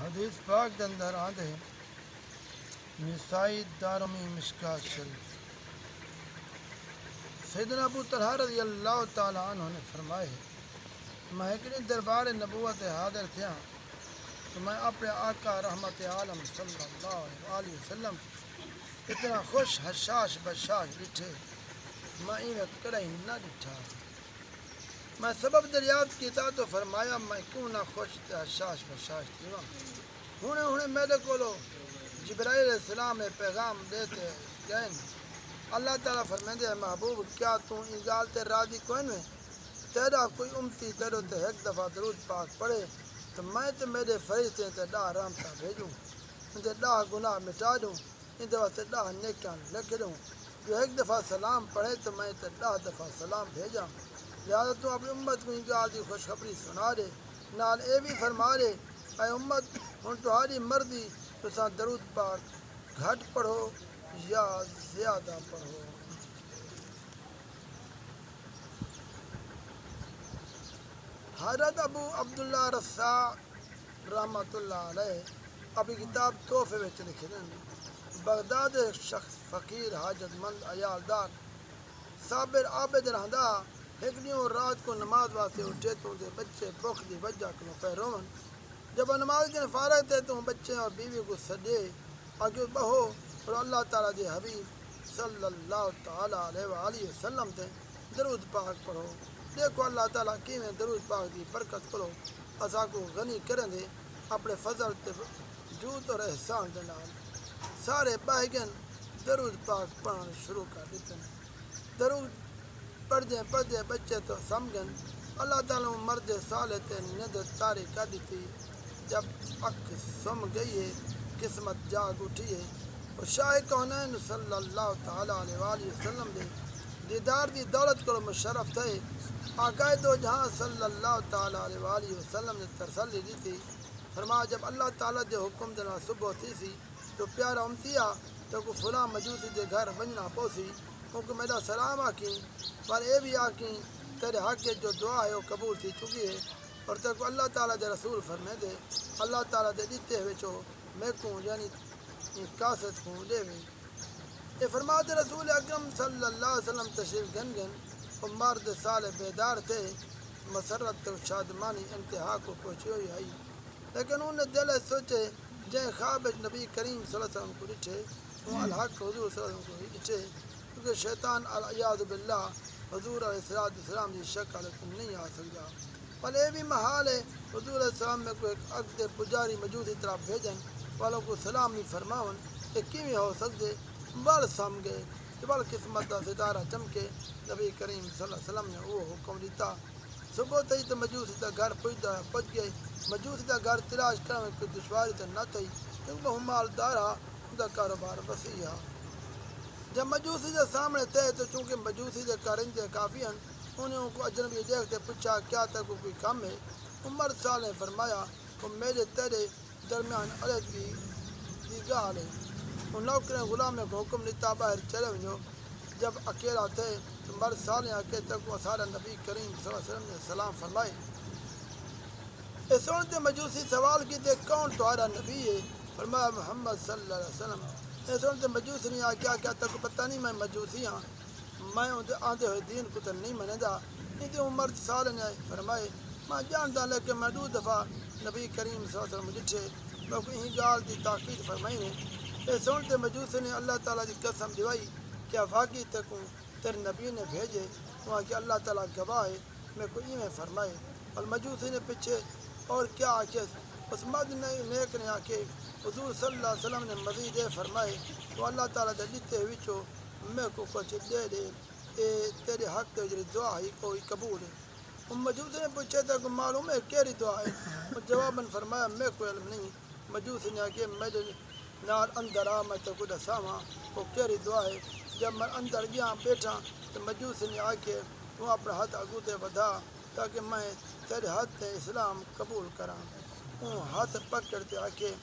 حدیث پاک دے اندر آندے نسائی دارمی مشکات شریف سیدنا ابو طلحہ رضی اللہ تعالیٰ عنہ نے فرمائے میں ایک دربار نبوت حاضر تھا تو میں اپنے آقا رحمت عالم صلی اللہ علیہ وسلم اتنا خوش حشاش بشاش ڈٹھے میں ایویں کڑائی نہ ڈٹھا میں سبب دریافت کیتا تو فرمایا میں کیوں نہ خوش حشاش بشاش تھی ہونے میرے کولو جبرائیل علیہ السلام نے پیغام دیتے گئے اللہ تعالیٰ فرمیندے ہے محبوب کیا تو ان گال تے راضی کوئی میں تیرا کوئی امتی تیرو تے ایک دفعہ درود پاک پڑھے تو میں تے میرے فرشتے تے ڈاہ رحمتہ بھیجوں ان تے ڈاہ گناہ مٹا دوں ان دفعہ تے ڈاہ نیکیاں لکھ دوں جو ایک دفعہ سلام پڑھے تو میں تے ڈاہ دفعہ سلام بھیجاں لہذا تو اپنی امت کو ان گال دی خوشخبری سنا دے نال اے بھی فرما دے اے امت ہن تہاڈی مرضی تساں درود پاک گھٹ پڑھو یا زیادہ پڑھو حضرت ابو عبداللہ رسا رحمۃ اللہ علیہ اپنی کتاب تحفے وچ لکھے ہیں بغداد شخص فقیر حاجت مند عیالدار صابر عابد رہندا ایک دن رات کو نماز واسطے اٹھے تو دے بچے بخ دی وجہ کو پہ روون جب وہ نماز کے فارغ تھے تو بچے اور بیوی کو سدے آگے بہو اور اللہ تعالیٰ دے حبیب صلی اللہ تعالیٰ علیہ وآلہ وسلم تے درود پاک پڑھو دیکھو اللہ تعالیٰ کیویں درود پاک دی برکت کرو اساں کو غنی کریں دے اپنے فضل تے جود اور احسان دے نال سارے بہگن درود پاک پڑھنا شروع کر دیتے ہیں درود پڑھدے بچے تو سمجھن اللہ تعالیٰ مرد صالح تے ندر تاری کر دیتی جب اکھ سم گئی ہے قسمت جاگ اٹھی ہے اور شاہ کونین صلی اللہ تعالیٰ علیہ وآلہ وسلم دے دیدار دی دولت کو مشرف تھے آقائے دو جہاں صلی اللہ تعالیٰ علیہ وآلہ وسلم نے ترسلی دی تھی فرمایا جب اللہ تعالیٰ دے حکم دینا صبح تھی سی تو پیارا امتیا تو کو فلاں مجوسی دے گھر بننا پوسی کیونکہ میرا سلام آکیں پر اے بھی آکیں تیرے حق کے جو دعا ہے وہ قبول تھی چکی ہے اور تیرے کو اللہ تعالیٰ دے رسول فرمے دے اللہ تعالیٰ دے دیتے ہوئے چو میں کوں یعنی کاسد کوں دے ہوئے یہ فرماتے رسول اکرم صلی اللہ علیہ وسلم تشریف گن اور مرد سال بیدار تھے مسرت شادمانی انتہا کو پہنچی ہوئی آئی لیکن انہوں نے دل سوچے جے خواب نبی کریم صلی اللہ علیہ وسلم کو ڈٹھے وہ الحق حضور صلی اللہ علیہ وسلم کو ڈٹھے کیونکہ شیطان الیاذ باللہ حضور علیہ السلام کی شکل نہیں آ سکتا پر یہ بھی محال ہے حضور علیہ السلام میں کوئی ایک عقد پجاری موجودی طرح بھیجن والوں کو سلام نہیں فرماون کہ کیویں ہو سکتے بڑھ سم گئے کہ بڑھ قسمت کا ستارہ چمکے نبی کریم صلی اللہ علیہ وسلم نے وہ حکم دیتا صبح تھی تو مجوسی کا گھر پہنچ گئے مجوسی کا گھر تلاش کرنے میں کوئی دشواری تو نہ تھی کیونکہ وہ مالدار ان کا کاروبار وسیع ہے جب مجوسی کے سامنے تھے تو چونکہ مجوسی کے کارندے کافی ہیں انہیں ان کو اجنبی دیکھتے پوچھا کیا تک کوئی کام ہے عمر سال نے فرمایا وہ میرے تیرے درمیان علیحدگی کی گال ہے ان نوکریں غلام نے حکم دیتا باہر چلے ونجو جب اکیلا تھے تو مرد سال نے آکے تک وہ سارا نبی کریم صلی اللہ علیہ وسلم نے سلام فرمائے اس سنتے مجوسی سوال کی تھے کون تمہارا نبی ہے فرمایا محمد صلی اللہ علیہ وسلم اس سنتے مجوسی نہیں آ کیا تک پتہ نہیں میں مجوسی ہاں میں آدھے ہوئے دین کو تو نہیں منے دا نہیں تو مرد سال نے فرمائے میں جانتا لیکن میں دو دفعہ نبی کریم صلی اللہ علیہ وسلم ڈٹھے لوگ یہی گال دی تاکید فرمائی نے یہ سنتے مجوسی نے اللہ تعالیٰ کی قسم دوائی کیا واقعی تکوں تیرے نبی نے بھیجے وہاں کہ اللہ تعالیٰ گواہ ہے میں کوئی میں فرمائے اور مجوسی نے پیچھے اور کیا آکے اس مرد نیک نے آکے حضور صلی اللہ علیہ وسلم نے مزید فرمائے تو اللہ تعالیٰ دے دیتے ہوئے چو میں کو کچھ دے دے اے تیرے حق تے جڑی دعا ہی کوئی قبول ہے مجوسی نے پوچھا تھا کہ معلوم ہے کیری دعا ہے جواباً فرمایا میں کوئی علم نہیں مجوسی نے آکے میرے نال اندر آ میں تو کچھ ساواں وہ کیری دعا ہے جب میں اندر گیا بیٹھا تو مجوسی نے آکے تو اپنا ہاتھ اگوتے بڑھا تاکہ میں تیرے ہاتھ تے اسلام قبول کراں وہ ہاتھ پکڑتے آکے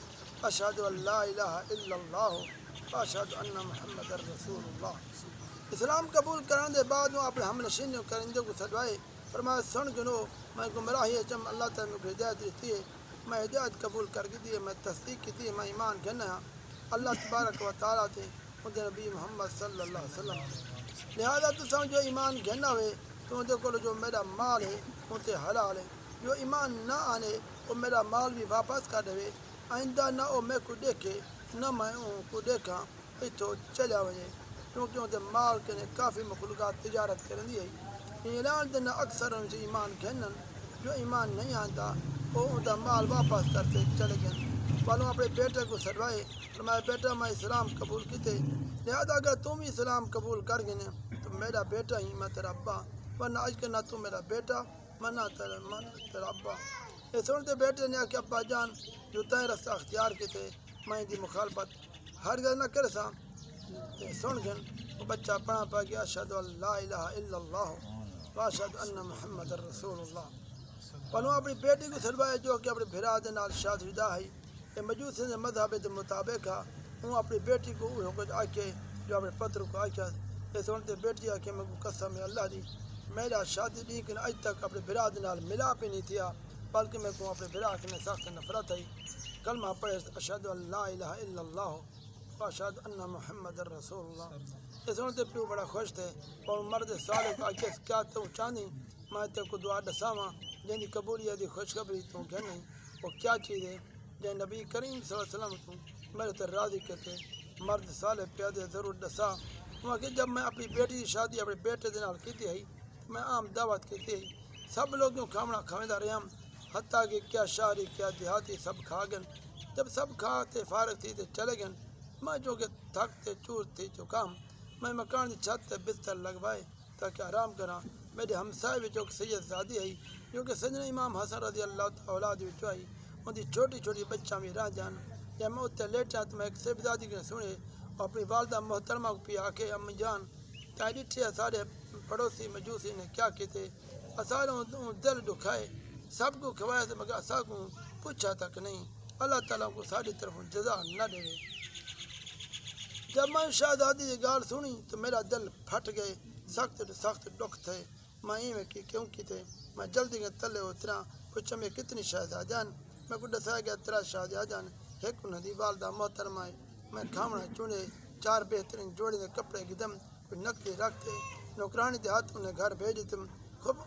اشہد ان لا الہ الا اللہ اشہد ان محمد رسول اللہ اسلام قبول کرنے دے بعد وہ اپنے ہم نشین کرندے کو سدوائے فرمایا سن گنو میں گمراہی چم اللہ تعالیٰ کو ہدایت دیتی ہے میں ہدایت قبول کر کے دی میں تصدیق کی تھی میں ایمان گھنا اللہ تبارک و تعالیٰ تھے ان نبی محمد صلی اللہ علیہ وسلم لہذا تو سمجھو ایمان گھنا ہوئے تو ان کو جو میرا مال ہے ان سے حلال ہے جو ایمان نہ آنے وہ میرا مال بھی واپس کر دے آئندہ نہ وہ میں کو دیکھے نہ میں ان کو دیکھا اتو چلا وجے کیونکہ ان مال کے کافی مخلوقات تجارت کرندی ہے اعلان دینا اکثر ان سے ایمان گھنن جو ایمان نہیں آتا وہ ان کا مال واپس کرتے چلے گئے والوں اپنے بیٹے کو سروائے فرمایا بیٹا میں اسلام قبول کیتے لہذا اگر تم اسلام قبول کر گئے تو میرا بیٹا ہی میں تیرا ابا ورنہ آج کل نہ تو میرا بیٹا میں نہ تیرا ابا یہ سنتے بیٹے نے کہ ابا جان جو تین رستہ اختیار کیتے میں دی مخالفت ہرگز نہ کر سا سن گن وہ بچہ پڑھا پا گیا اشہد ان لا الہ الا اللہ واشہد ان محمد رسول اللہ پنوں اپنی بیٹی کو سلوایا جو کہ اپنے بھرا دے نال شاد شدہ ہے یہ مجوسی نے مذہب کے مطابق وہ اپنی بیٹی کو وہ کچھ آکے جو اپنے پتر کو آکیا یہ سنتے بیٹی آکے میں کو قسم ہے اللہ دی میرا شادی نہیں کہ اج تک اپنے بھرا دے نال ملا پہ نہیں تھیا بلکہ میں کو اپنے بھرا کے سخت نفرت ہے کلمہ پڑھے اشہد ان لا الہ الا اللہ واشہد ان محمد رسول اللہ یہ سنتے پیو بڑا خوش تھے اور مرد صالح کو آکے کیا تو چاندی میں تے کو دعا دساواں جن کی قبولیت دی خوشخبری تو کہ نہیں وہ کیا چیز ہے جن نبی کریم صلی اللہ علیہ وسلم تو میرے تے راضی کہتے مرد صالح پیادے ضرور دسا وہاں کہ جب میں اپنی بیٹی کی شادی اپنے بیٹے دے نال کیتی ہے میں عام دعوت کیتی ہے سب لوگوں کھانا کھاویندہ رہا حتیٰ کہ کیا شہری کیا دیہاتی سب کھا گن جب سب کھاتے فارغ تھی تے چلے گن میں جو کہ تھک تے چور تھی جو کام میں مکان کی چھت تے بستر لگوائے تاکہ آرام کراں میرے ہمسائے جو کہ سید زادی ہے جو کہ سجن امام حسن رضی اللہ تعالیٰ اولاد وچوں آئی ان کی چھوٹی چھوٹی بچہ بھی رہ جان یا میں اتنے لیٹا تو میں ایک سیبزادی کے سنے اور اپنی والدہ محترمہ کو پی آ کے امی جان تائیں ڈٹھے سارے پڑوسی مجوسی نے کیا کیتے سارے دل دکھائے سب کو کھوائے تو مگر اسا کو پوچھا تک نہیں اللہ تعالیٰ کو ساری طرف جزا نہ دے جب میں شہزادی کی گال سنی تو میرا دل پھٹ گئے سخت دکھ تھے میں میں کیوں کیتے میں جلدی کے تلے اترا پوچھا میں کتنی شہزادیان میں کو دسایا گیا تیرا شہزادیان ایک انہیں دی والدہ محترمہ میں کھامنا چنے 4 بہترین جوڑے دے کپڑے گدم کوئی نقدی رکھتے نوکرانی دے ہاتھ انہیں گھر بھیجی تم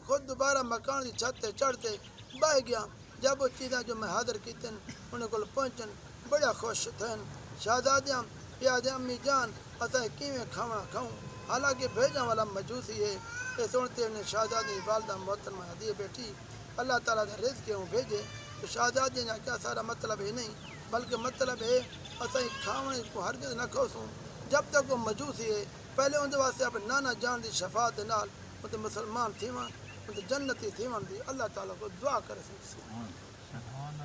خود دوبارہ مکان کی چھت چڑھتے بہ گیا جب وہ چیزیں جو میں حاضر کیتے انہیں کو پہنچن بڑا خوش تھے شہزادیاں پیادے امی جان اساں کیویں کھانا کھاؤں حالانکہ بھیجنے والا مجوسی ہے یہ سنتے انہیں شہزادی والدہ محترمہ دی بیٹی اللہ تعالیٰ نے رزق کیوں بھیجے تو شہزادی نے کیا سارا مطلب ہے نہیں بلکہ مطلب ہے اساں کھاونے کو ہرگز نہ کھوسوں جب تک وہ مجوسی ہے پہلے ان واسطے اپنے نانا جان دی شفاعت دے نال ان مسلمان تھیواں ان جنتی تھیواں دی اللہ تعالیٰ کو دعا کرے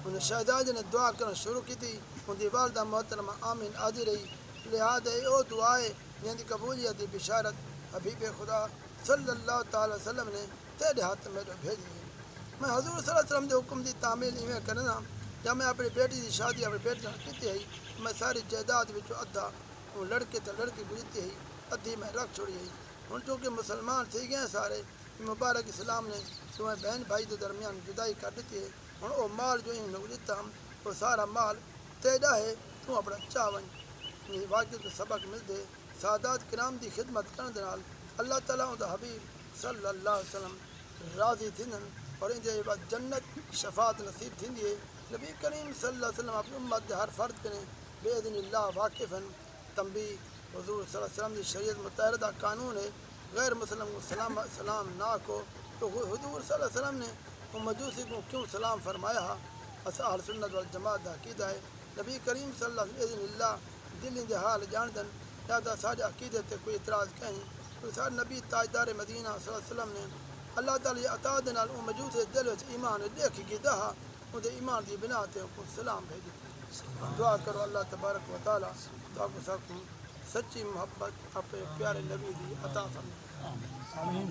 انہیں شہزادی نے دعا کرنا شروع کی تھی ان دی والدہ محترمہ آمین آدھی رہی لہذا وہ دعائے جن کی قبولیت دی بشارت حبیب خدا صلی اللہ تعالی وسلم نے تیرے ہاتھ میں بھیجی ہے میں حضور صلی اللہ علیہ وسلم کے حکم دی تعمیل ایویں کرنا جب میں اپنی بیٹی کی شادی اپنے بیٹے کی ہے میں ساری جائیداد ادھا وہ لڑکے تو لڑکی گزرتی ہے ادھی میں رکھ چھوڑی ہے ہوں چونکہ مسلمان تھی گئے سارے مبارک اسلام نے تمہیں بہن بھائی کے درمیان جدائی کر دیتی ہے ہوں وہ مال جو انہیں دیتا وہ سارا مال تیرا ہے تو اپنا چاہ ون واقعی تو سبق ملتے سادات کرام دی خدمت کرنے دے نال اللہ تعالیٰ دا حبیب صلی اللہ علیہ وسلم راضی تھینن اور ان کے بعد جنت شفاعت نصیب تھیندی ہے نبی کریم صلی اللہ علیہ وسلم اپنی امت دے ہر فرد کریں بے اذن اللہ واقفاً تنبیہ حضور صلی اللہ علیہ وسلم کی شریعت متحرہ قانون ہے غیر مسلم کو سلام نہ کو تو حضور صلی اللہ علیہ وسلم نے وہ مجوسی کو کیوں سلام فرمایا اہل سنت والجماعت دا عقیدہ ہے نبی کریم صلی اللہ علیہ وسلم اللہ دل دے حال جاندن لہذا سارے عقیدے تے کوئی اعتراض کہیں تو سارے نبی تاجدار مدینہ صلی اللہ علیہ وسلم نے اللہ تعالیٰ عطا دے نال مجوس دل وچ ایمان دیکھ کے دہا ان دے ایمان دی بنا تے کو سلام بھیجی دعا کرو اللہ تبارک و تعالیٰ تو کو سب سچی محبت اپنے پیارے نبی دی عطا فرمائے آمین